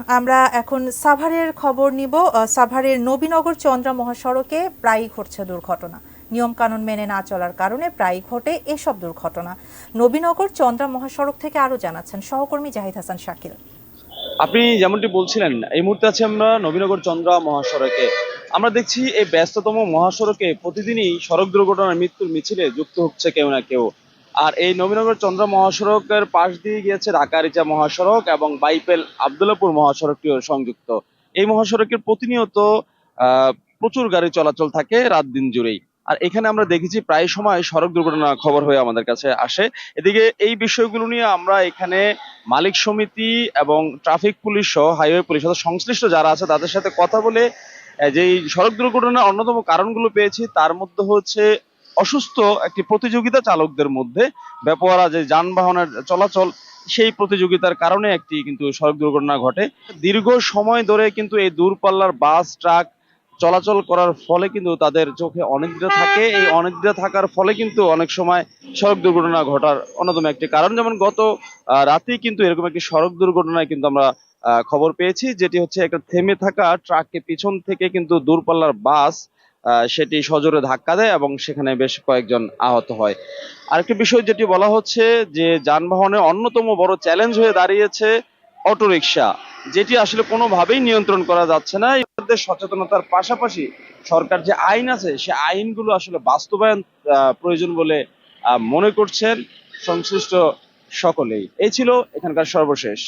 আমরা এখন সাভারের খবর নিব। সাভারের নবীনগর চন্দ্রা মহাসড়কে প্রায়ই ঘটছে দুর্ঘটনা। নিয়ম কানুন মেনে না চলার কারণে প্রায়ই ঘটে এসব দুর্ঘটনা। নবীনগর চন্দ্রা মহাসড়ক থেকে আরো জানাচ্ছেন সহকর্মী জাহিদ হাসান শাকিল। আপনি যেমনটি বলছিলেন, এই মুহূর্তে আছি আমরা নবীনগর চন্দ্রা মহাসড়কে। আমরা দেখছি এই ব্যস্ততম মহাসড়কে প্রতিদিনই সড়ক দুর্ঘটনার মৃত্যুর মিছিলে যুক্ত হচ্ছে কেউ না কেউ। আর এই নবীনগর চন্দ্রা মহাসড়কের পাশ দিয়ে গিয়েছে ঢাকা রিচা মহাসড়ক এবং বাইপেল আবদুল্লাপুর মহাসড়কটিও সংযুক্ত। এই মহাসড়কের প্রতিনিয়ত প্রচুর গাড়ি চলাচল থাকে রাত দিন জুড়েই। আর এখানে আমরা দেখেছি প্রায় সময় সড়ক দুর্ঘটনার খবর হয়ে আমাদের কাছে আসে। এদিকে এই বিষয়গুলো নিয়ে আমরা এখানে মালিক সমিতি এবং ট্রাফিক পুলিশ সহ হাইওয়ে পুলিশ অর্থাৎ সংশ্লিষ্ট যারা আছে তাদের সাথে কথা বলে যে এই সড়ক দুর্ঘটনার অন্যতম কারণগুলো পেয়েছি। তার মধ্যে হচ্ছে অসুস্থ একটি প্রতিযোগিতা চালকদের মধ্যে বেপরোয়া যে যানবাহনের চলাচল, সেই প্রতিযোগিতার কারণে একটি কিন্তু সড়ক দুর্ঘটনা ঘটে। দীর্ঘ সময় ধরে কিন্তু এই দূরপাল্লার বাস ট্রাক চলাচল করার ফলে কিন্তু তাদের চোখে অনিদ্রা থাকে। এই অনিদ্রা থাকার ফলে কিন্তু অনেক সময় সড়ক দুর্ঘটনা ঘটার অন্যতম একটি কারণ। যেমন গত রাতেই কিন্তু এরকম একটি সড়ক দুর্ঘটনায় কিন্তু আমরা খবর পেয়েছি, যেটি হচ্ছে একটা থেমে থাকা ট্রাককে পিছন থেকে কিন্তু দূরপাল্লার বাস সেটি সজোরে ধাক্কা দেয় এবং সেখানে বেশ কয়েকজন আহত হয়। আরেকটি বিষয় যেটি বলা হচ্ছে যে যানবাহনের অন্যতম বড় চ্যালেঞ্জ হয়ে দাঁড়িয়েছে অটোরিকশা, যেটি আসলে কোনোভাবেই নিয়ন্ত্রণ করা যাচ্ছে না। এদের সচেতনতার পাশাপাশি সরকার যে আইন আছে সে আইনগুলো আসলে বাস্তবায়ন প্রয়োজন বলে মনে করছেন সংশ্লিষ্ট সকলেই। এই ছিল এখানকার সর্বশেষ।